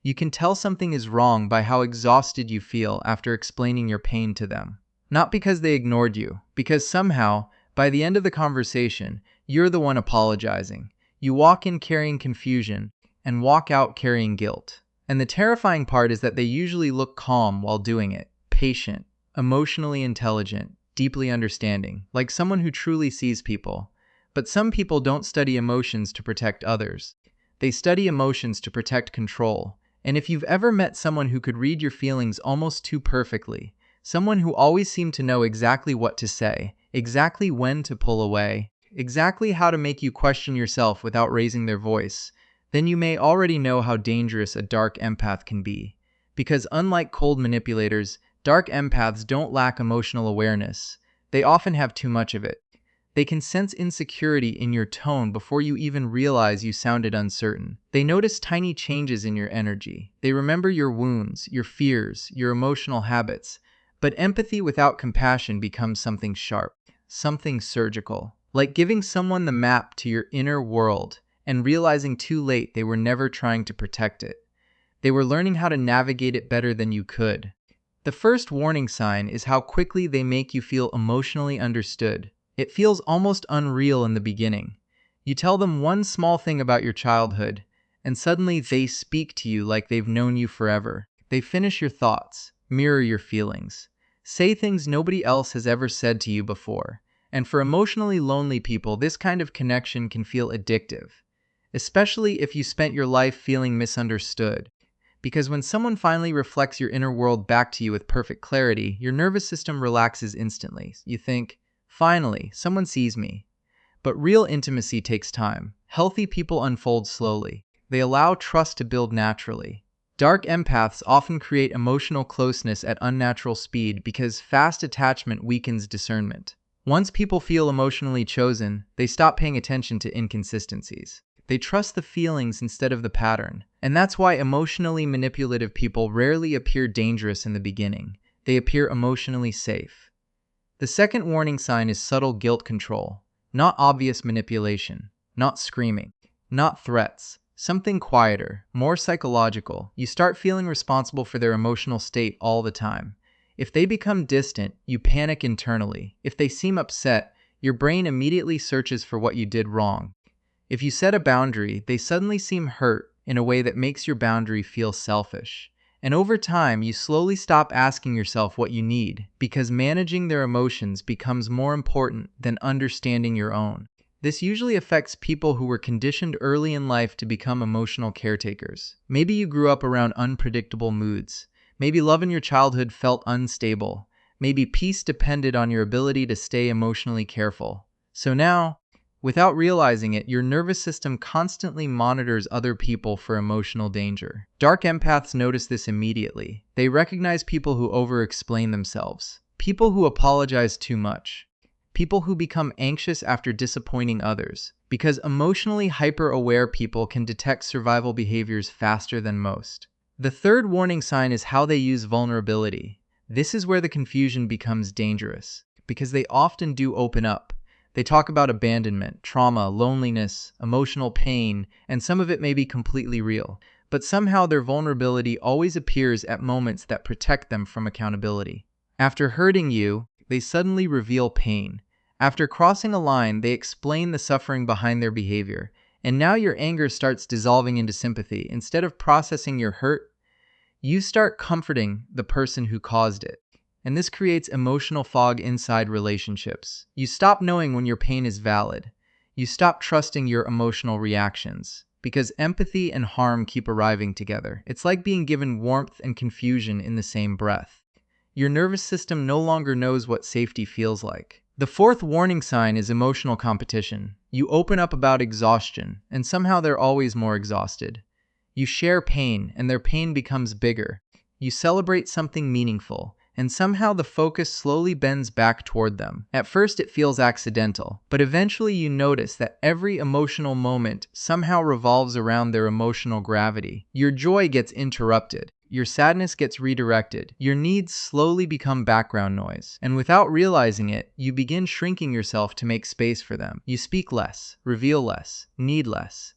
You can tell something is wrong by how exhausted you feel after explaining your pain to them. Not because they ignored you, because somehow, by the end of the conversation, you're the one apologizing. You walk in carrying confusion and walk out carrying guilt. And the terrifying part is that they usually look calm while doing it, patient, emotionally intelligent, deeply understanding, like someone who truly sees people. But some people don't study emotions to protect others. They study emotions to protect control. And if you've ever met someone who could read your feelings almost too perfectly, someone who always seemed to know exactly what to say, exactly when to pull away, exactly how to make you question yourself without raising their voice, then you may already know how dangerous a dark empath can be. Because unlike cold manipulators, dark empaths don't lack emotional awareness. They often have too much of it. They can sense insecurity in your tone before you even realize you sounded uncertain. They notice tiny changes in your energy. They remember your wounds, your fears, your emotional habits. But empathy without compassion becomes something sharp, something surgical. Like giving someone the map to your inner world and realizing too late they were never trying to protect it. They were learning how to navigate it better than you could. The first warning sign is how quickly they make you feel emotionally understood. It feels almost unreal in the beginning. You tell them one small thing about your childhood, and suddenly they speak to you like they've known you forever. They finish your thoughts, mirror your feelings, say things nobody else has ever said to you before. And for emotionally lonely people, this kind of connection can feel addictive, especially if you spent your life feeling misunderstood. Because when someone finally reflects your inner world back to you with perfect clarity, your nervous system relaxes instantly. You think, finally, someone sees me. But real intimacy takes time. Healthy people unfold slowly. They allow trust to build naturally. Dark empaths often create emotional closeness at unnatural speed because fast attachment weakens discernment. Once people feel emotionally chosen, they stop paying attention to inconsistencies. They trust the feelings instead of the pattern. And that's why emotionally manipulative people rarely appear dangerous in the beginning. They appear emotionally safe. The second warning sign is subtle guilt control. Not obvious manipulation. Not screaming. Not threats. Something quieter, more psychological. You start feeling responsible for their emotional state all the time. If they become distant, you panic internally. If they seem upset, your brain immediately searches for what you did wrong. If you set a boundary, they suddenly seem hurt in a way that makes your boundary feel selfish. And over time, you slowly stop asking yourself what you need, because managing their emotions becomes more important than understanding your own. This usually affects people who were conditioned early in life to become emotional caretakers. Maybe you grew up around unpredictable moods. Maybe love in your childhood felt unstable. Maybe peace depended on your ability to stay emotionally careful. So now, without realizing it, your nervous system constantly monitors other people for emotional danger. Dark empaths notice this immediately. They recognize people who over-explain themselves, people who apologize too much, people who become anxious after disappointing others, because emotionally hyper-aware people can detect survival behaviors faster than most. The third warning sign is how they use vulnerability. This is where the confusion becomes dangerous, because they often do open up. They talk about abandonment, trauma, loneliness, emotional pain, and some of it may be completely real. But somehow their vulnerability always appears at moments that protect them from accountability. After hurting you, they suddenly reveal pain. After crossing a line, they explain the suffering behind their behavior. And now your anger starts dissolving into sympathy. Instead of processing your hurt, you start comforting the person who caused it. And this creates emotional fog inside relationships. You stop knowing when your pain is valid. You stop trusting your emotional reactions. Because empathy and harm keep arriving together. It's like being given warmth and confusion in the same breath. Your nervous system no longer knows what safety feels like. The fourth warning sign is emotional competition. You open up about exhaustion, and somehow they're always more exhausted. You share pain, and their pain becomes bigger. You celebrate something meaningful, and somehow the focus slowly bends back toward them. At first it feels accidental, but eventually you notice that every emotional moment somehow revolves around their emotional gravity. Your joy gets interrupted. Your sadness gets redirected. Your needs slowly become background noise. And without realizing it, you begin shrinking yourself to make space for them. You speak less, reveal less, need less.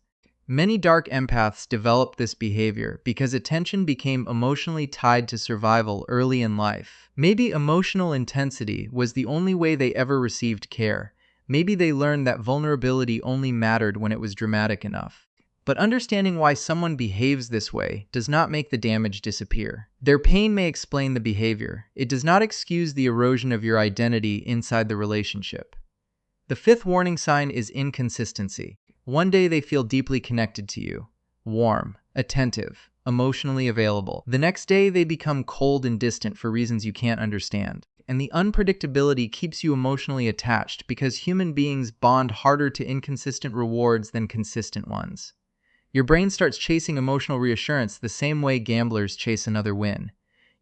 Many dark empaths developed this behavior because attention became emotionally tied to survival early in life. Maybe emotional intensity was the only way they ever received care. Maybe they learned that vulnerability only mattered when it was dramatic enough. But understanding why someone behaves this way does not make the damage disappear. Their pain may explain the behavior. It does not excuse the erosion of your identity inside the relationship. The fifth warning sign is inconsistency. One day they feel deeply connected to you, warm, attentive, emotionally available. The next day they become cold and distant for reasons you can't understand. And the unpredictability keeps you emotionally attached because human beings bond harder to inconsistent rewards than consistent ones. Your brain starts chasing emotional reassurance the same way gamblers chase another win.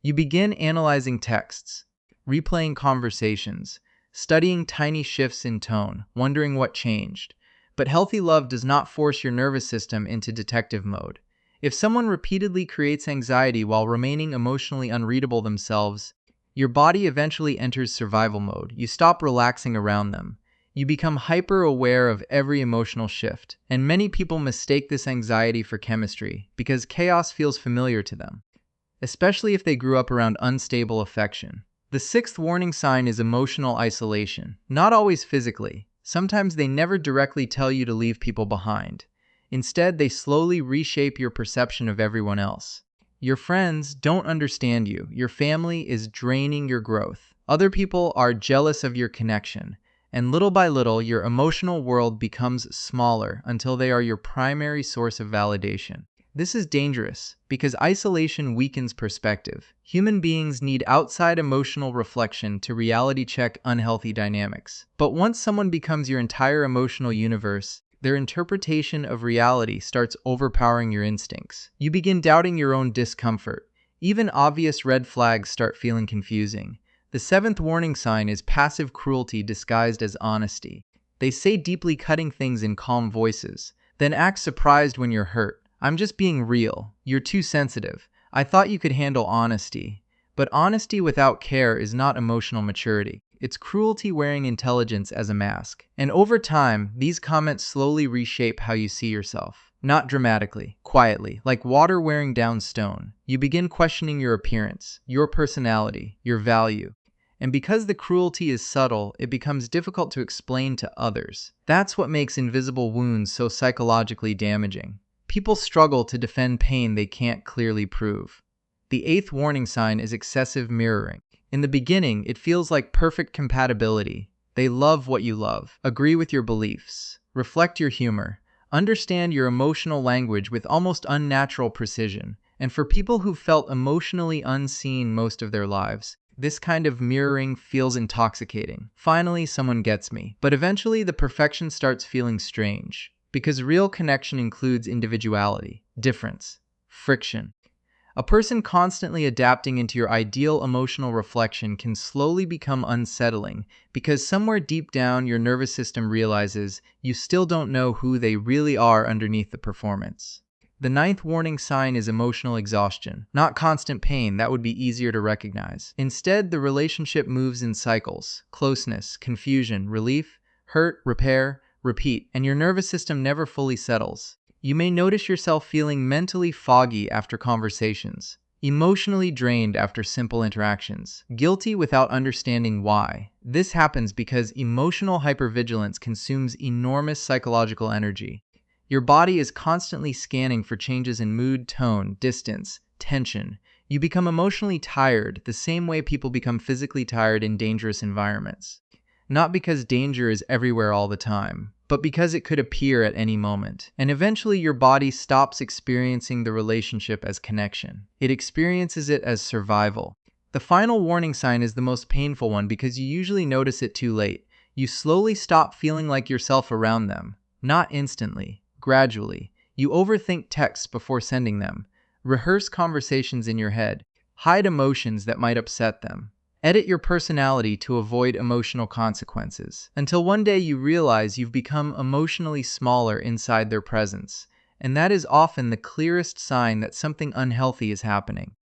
You begin analyzing texts, replaying conversations, studying tiny shifts in tone, wondering what changed. But healthy love does not force your nervous system into detective mode. If someone repeatedly creates anxiety while remaining emotionally unreadable themselves, your body eventually enters survival mode. You stop relaxing around them. You become hyper-aware of every emotional shift. And many people mistake this anxiety for chemistry because chaos feels familiar to them, especially if they grew up around unstable affection. The sixth warning sign is emotional isolation. Not always physically. Sometimes they never directly tell you to leave people behind. Instead, they slowly reshape your perception of everyone else. Your friends don't understand you. Your family is draining your growth. Other people are jealous of your connection. And little by little, your emotional world becomes smaller until they are your primary source of validation. This is dangerous because isolation weakens perspective. Human beings need outside emotional reflection to reality check unhealthy dynamics. But once someone becomes your entire emotional universe, their interpretation of reality starts overpowering your instincts. You begin doubting your own discomfort. Even obvious red flags start feeling confusing. The seventh warning sign is passive cruelty disguised as honesty. They say deeply cutting things in calm voices, then act surprised when you're hurt. "I'm just being real. You're too sensitive. I thought you could handle honesty." But honesty without care is not emotional maturity. It's cruelty wearing intelligence as a mask. And over time, these comments slowly reshape how you see yourself. Not dramatically, quietly, like water wearing down stone. You begin questioning your appearance, your personality, your value. And because the cruelty is subtle, it becomes difficult to explain to others. That's what makes invisible wounds so psychologically damaging. People struggle to defend pain they can't clearly prove. The eighth warning sign is excessive mirroring. In the beginning, it feels like perfect compatibility. They love what you love, agree with your beliefs, reflect your humor, understand your emotional language with almost unnatural precision. And for people who felt emotionally unseen most of their lives, this kind of mirroring feels intoxicating. Finally, someone gets me. But eventually, the perfection starts feeling strange. Because real connection includes individuality, difference, friction. A person constantly adapting into your ideal emotional reflection can slowly become unsettling because somewhere deep down your nervous system realizes you still don't know who they really are underneath the performance. The ninth warning sign is emotional exhaustion, not constant pain. That would be easier to recognize. Instead, the relationship moves in cycles: closeness, confusion, relief, hurt, repair, repeat, and your nervous system never fully settles. You may notice yourself feeling mentally foggy after conversations, emotionally drained after simple interactions, guilty without understanding why. This happens because emotional hypervigilance consumes enormous psychological energy. Your body is constantly scanning for changes in mood, tone, distance, tension. You become emotionally tired the same way people become physically tired in dangerous environments. Not because danger is everywhere all the time, but because it could appear at any moment. And eventually your body stops experiencing the relationship as connection. It experiences it as survival. The final warning sign is the most painful one because you usually notice it too late. You slowly stop feeling like yourself around them. Not instantly, gradually. You overthink texts before sending them, rehearse conversations in your head, hide emotions that might upset them. Edit your personality to avoid emotional consequences, until one day you realize you've become emotionally smaller inside their presence. And that is often the clearest sign that something unhealthy is happening.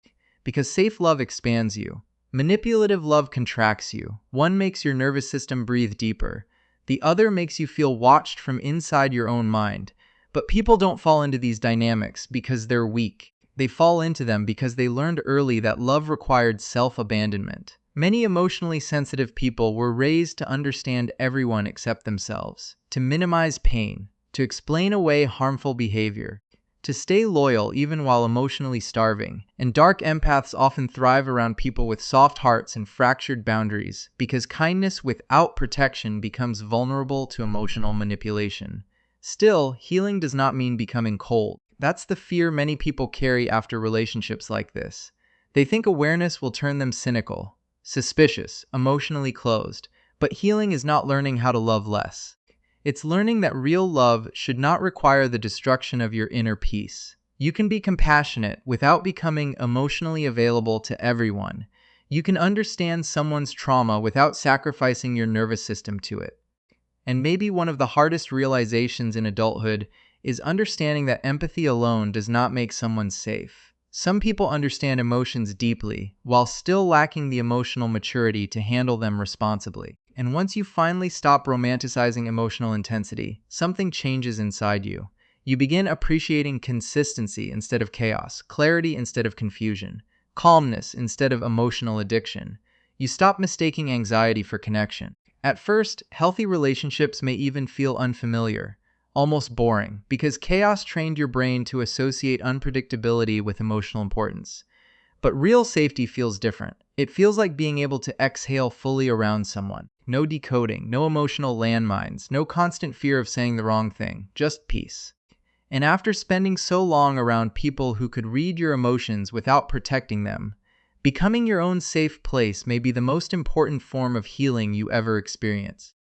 Because safe love expands you. Manipulative love contracts you. One makes your nervous system breathe deeper. The other makes you feel watched from inside your own mind. But people don't fall into these dynamics because they're weak. They fall into them because they learned early that love required self-abandonment. Many emotionally sensitive people were raised to understand everyone except themselves, to minimize pain, to explain away harmful behavior, to stay loyal even while emotionally starving. And dark empaths often thrive around people with soft hearts and fractured boundaries because kindness without protection becomes vulnerable to emotional manipulation. Still, healing does not mean becoming cold. That's the fear many people carry after relationships like this. They think awareness will turn them cynical, suspicious, emotionally closed. But healing is not learning how to love less. It's learning that real love should not require the destruction of your inner peace. You can be compassionate without becoming emotionally available to everyone. You can understand someone's trauma without sacrificing your nervous system to it. And maybe one of the hardest realizations in adulthood is understanding that empathy alone does not make someone safe. Some people understand emotions deeply, while still lacking the emotional maturity to handle them responsibly. And once you finally stop romanticizing emotional intensity, something changes inside you. You begin appreciating consistency instead of chaos, clarity instead of confusion, calmness instead of emotional addiction. You stop mistaking anxiety for connection. At first, healthy relationships may even feel unfamiliar, almost boring, because chaos trained your brain to associate unpredictability with emotional importance. But real safety feels different. It feels like being able to exhale fully around someone. No decoding, no emotional landmines, no constant fear of saying the wrong thing, just peace. And after spending so long around people who could read your emotions without protecting them, becoming your own safe place may be the most important form of healing you ever experience.